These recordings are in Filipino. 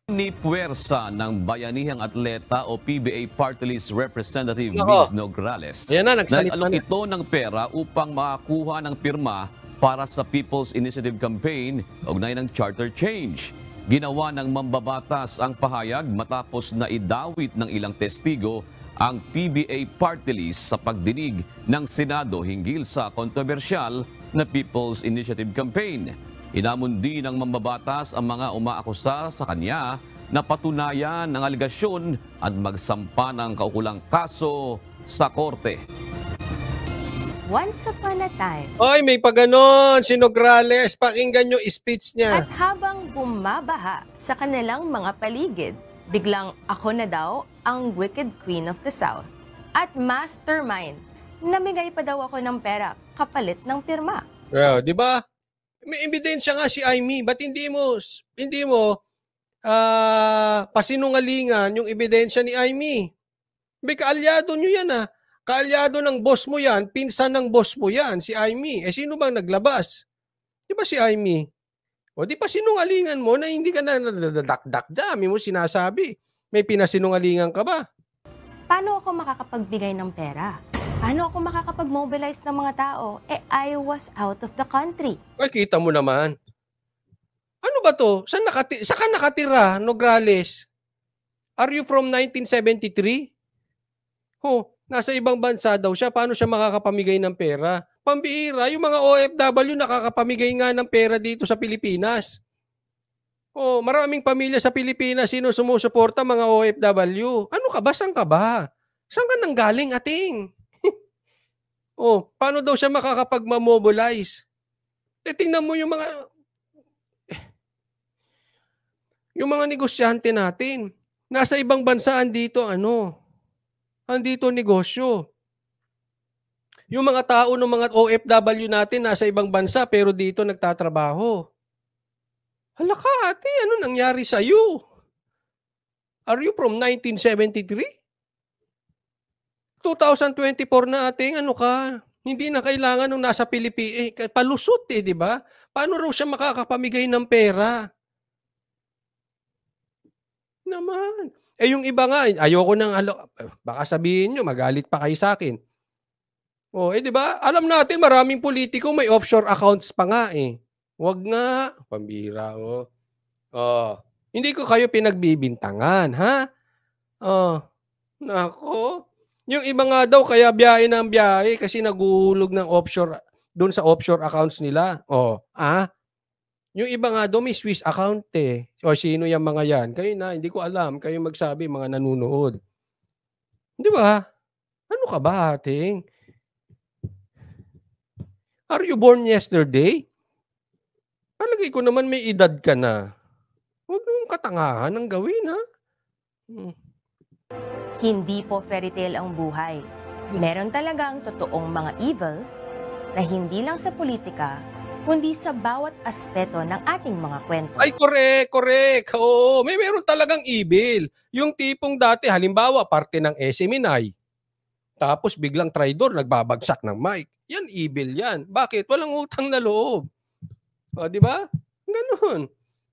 Ni puwersa ng Bayanihang Atleta o PBA Party List Representative Nako, Ms. Nograles ayan na, na nagsalita nag-alok na. ito ng pera upang makakuha ng pirma para sa People's Initiative Campaign ugnay ng charter change. Ginawa ng mambabatas ang pahayag matapos na idawit ng ilang testigo ang PBA Party List sa pagdinig ng Senado hinggil sa kontrobersyal na People's Initiative Campaign. Inamon din ng mambabatas ang mga umaakusa sa kanya na patunayan ng aligasyon at magsampa ng kaukulang kaso sa korte. Once upon a time. Oy, may paganon, si Nograles. Pakinggan nyo speech niya. At habang bumabaha sa kanilang mga paligid, biglang ako na daw ang Wicked Queen of the South. At mastermind, namigay pa daw ako ng pera kapalit ng pirma. Yeah, di ba? May ebidensya nga si Aimee. Ba't hindi mo pasinungalingan yung ebidensya ni Aimee? May kaalyado nyo yan ah. Kaalyado ng boss mo yan, pinsan ng boss mo yan, si Aimee. Eh sino bang naglabas? Di ba si Aimee? O di pa sinungalingan mo na hindi ka na nadadakdak dami mo sinasabi. May pinasinungalingan ka ba? Paano ako makakapagbigay ng pera? Paano ako makakapag-mobilize ng mga tao? Eh, I was out of the country. Ay, kita mo naman. Ano ba to? Saan ka nakatira, Nograles? Are you from 1973? Oh, nasa ibang bansa daw siya. Paano siya makakapamigay ng pera? Pambihira, yung mga OFW nakakapamigay nga ng pera dito sa Pilipinas. Oh, maraming pamilya sa Pilipinas sino sumusuporta mga OFW. Ano ka ba? Saan ka ba? Saan ka nanggaling, ating? Oh, paano daw siya makakapag-mobilize? Eh, tingnan mo yung mga negosyante natin. Nasa ibang bansa andito andito negosyo. Yung mga tao ng mga OFW natin nasa ibang bansa pero dito nagtatrabaho. Hala ka, ate, ano nangyari sa iyo? Are you from 1973? 2024 na, ating ano ka? Hindi na kailangan nung nasa Pilipinas. Palusot di ba? Paano raw siya makakapamigay ng pera? Naman. Eh yung iba nga, ayoko nang baka sabihin nyo, magalit pa kayo sa akin. Oh, di ba? Alam natin maraming politiko may offshore accounts pa nga eh. Wag nga, pambira oh. Oh, hindi ko kayo pinagbibintangan, ha? Oh, nako. Yung iba nga daw kaya biyahe ng biyahe kasi naguhulog ng offshore doon sa offshore accounts nila. Oh, yung iba nga daw may Swiss account eh. O sino yung mga yan? Kayo na, hindi ko alam. Kayo magsabi, mga nanunood. Di ba? Ano ka ba, ating? Are you born yesterday? Palagay ko naman may edad ka na. Huwag mong katangahan ang gawin, ha? Hindi po fairy tale ang buhay. Meron talagang totoong mga evil na hindi lang sa politika, kundi sa bawat aspeto ng ating mga kwento. Ay, correct. Oo, meron talagang evil. Yung tipong dati, halimbawa, parte ng SMNI, tapos biglang traidor, nagbabagsak ng mic. Yan, evil yan. Bakit? Walang utang na loob. O, di ba? Ganun.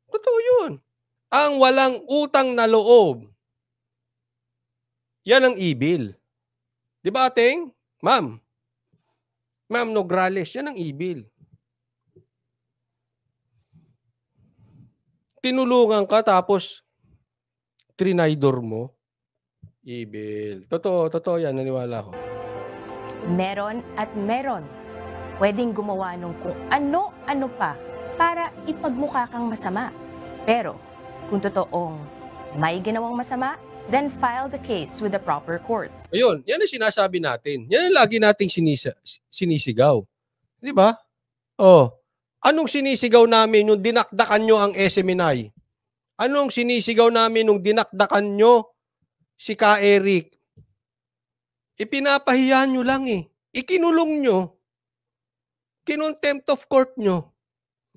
Totoo yun. Ang walang utang na loob, yan ang evil. Di ba, ating? Ma'am Nograles, yan ang evil. Tinulungan ka tapos trinaidor mo. Evil. Totoo yan, naniwala ko. Meron at meron. Pwedeng gumawa nung kung ano-ano pa para ipagmukha kang masama. Pero kung totoong may ginawang masama, then file the case with the proper courts. Ayun, yan ang sinasabi natin. Yan ang lagi nating sinisigaw. Di ba? Oh, anong sinisigaw namin nung dinakdakan nyo ang SMNI? Anong sinisigaw namin nung dinakdakan nyo si Ka Eric? Ipinapahiya nyo lang eh. Ikinulong nyo. Kinontempt of court nyo.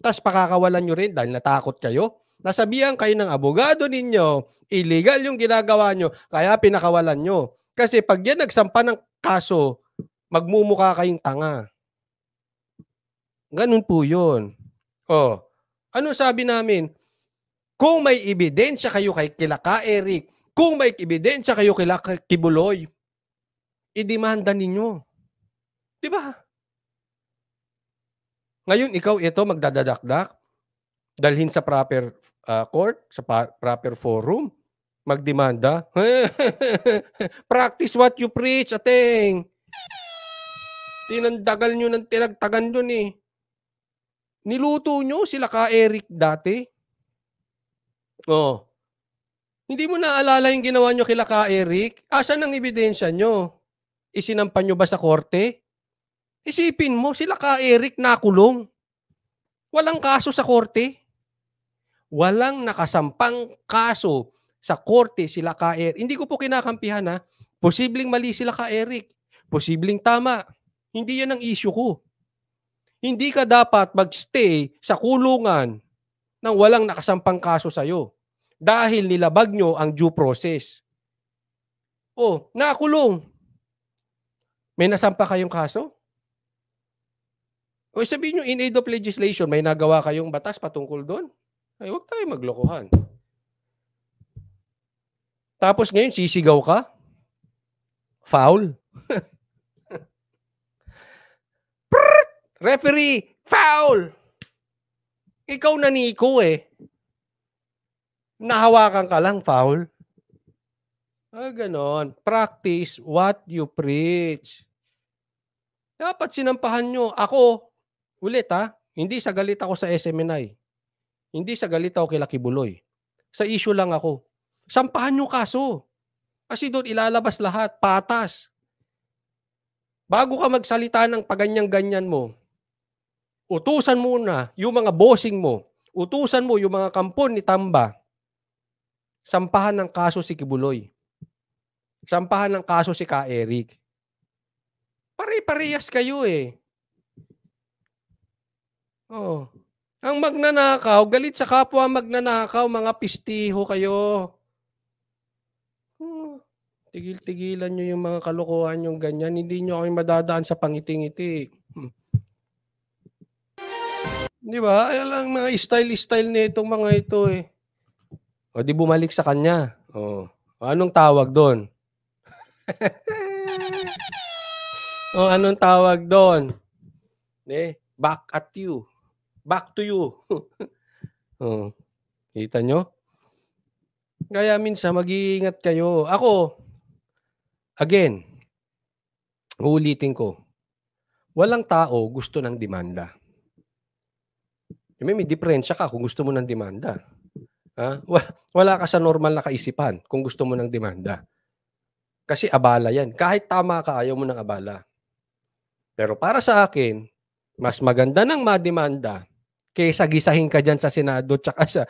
Tapos pakakawalan nyo rin dahil natakot kayo. Nasabihan kayo ng abogado ninyo, illegal yung ginagawa nyo, kaya pinakawalan nyo. Kasi pag yan nagsampa ng kaso, magmumukha kayong tanga. Ganun po yun. Oh, ano sabi namin? Kung may ebidensya kayo kila Ka Eric, kung may ebidensya kayo kila Kibuloy, idemanda ninyo. Di ba? Ngayon, ikaw ito magdadadakdak, dalhin sa proper court, sa proper forum, magdemanda. Practice what you preach, ateng. Tinandagal nyo ng tinagtagan yun eh. Niluto nyo sila Ka Eric dati. Oh. Hindi mo naalala yung ginawa nyo kila Ka Eric? Asan ang ebidensya nyo? Isinampan nyo ba sa korte? Isipin mo, sila Ka Eric nakulong. Walang kaso sa korte. Walang nakasampang kaso sa korte sila Ka Eric. Hindi ko po kinakampihan ha. Posibleng mali sila Ka Eric. Posibleng tama. Hindi yan ang issue ko. Hindi ka dapat magstay sa kulungan nang walang nakasampang kaso sa'yo. Dahil nilabag nyo ang due process. Oh, nakulong. May nasampa kayong kaso? O sabihin nyo, in aid of legislation, may nagawa kayong batas patungkol doon? Ay, huwag tayo maglokohan. Tapos ngayon, sisigaw ka? Foul? Referee, foul! Ikaw naniko eh. Nahawakan ka lang, foul. Ganon. Practice what you preach. Dapat sinampahan nyo. Ako, ulit hindi sa galit ako sa SMNI. Hindi sa galit ako kila Kibuloy. Sa issue lang ako. Sampahan nyo kaso. Kasi doon ilalabas lahat, patas. Bago ka magsalita ng paganyang-ganyan mo, utusan muna yung mga bossing mo, utusan mo yung mga kampon ni Tamba, sampahan ng kaso si Kibuloy. Sampahan ng kaso si Ka Eric. Pare-parehas kayo eh. Oh. Ang magnanakaw, galit sa kapwa magnanakaw, mga pistiho kayo. Tigil-tigilan nyo yung mga kalokohan yung ganyan. Hindi nyo kami madadaan sa pangiti-ngiti. Di ba? Ay lang mga style-style nitong mga ito eh. O di bumalik sa kanya. O anong tawag doon? O anong tawag doon? Back at you. Back to you. O, kita nyo? Kaya minsan mag-iingat kayo. Ako, again, uulitin ko. Walang tao gusto ng demanda. May diferensya ka kung gusto mo ng demanda. Wala ka sa normal na kaisipan kung gusto mo ng demanda. Kasi abala yan. Kahit tama ka, ayaw mo ng abala. Pero para sa akin, mas maganda ng mademanda kaysa gisahin ka dyan sa Senado tsaka sa...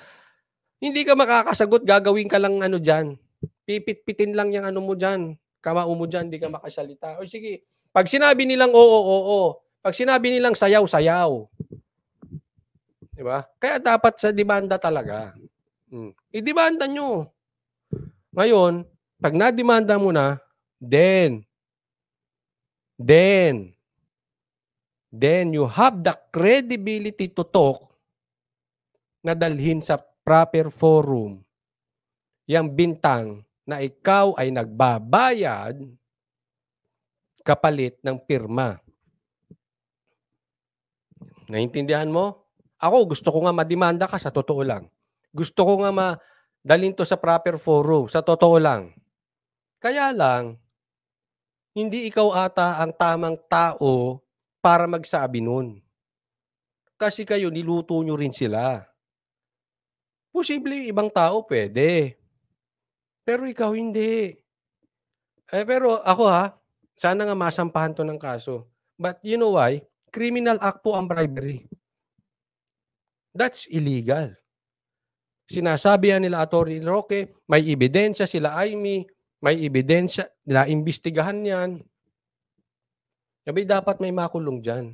Hindi ka makakasagot, gagawin ka lang ano dyan. Pipit-pitin lang yung ano mo dyan. Kamao mo dyan, hindi ka makasalita. O sige, pag sinabi nilang oo. Pag sinabi nilang sayaw. Diba? Kaya dapat sa demanda talaga. I-demanda nyo. Ngayon, pag na-demanda mo na, then you have the credibility to talk na dalhin sa proper forum yang bintang na ikaw ay nagbabayad kapalit ng pirma. Naintindihan mo? Ako, gusto ko nga mademanda ka sa totoo lang. Gusto ko nga madalhin to sa proper forum, sa totoo lang. Kaya lang, hindi ikaw ata ang tamang tao para magsabi nun. Kasi kayo, niluto nyo rin sila. Posible ibang tao pwede. Pero ikaw hindi. Pero ako sana nga masampahan to ng kaso. But you know why? Criminal act po ang bribery. That's illegal. Sinasabi nila Atty. Roque, may ebidensya sila Amy, may ebidensya, naimbestigahan yan. Sabi, dapat may makulong dyan.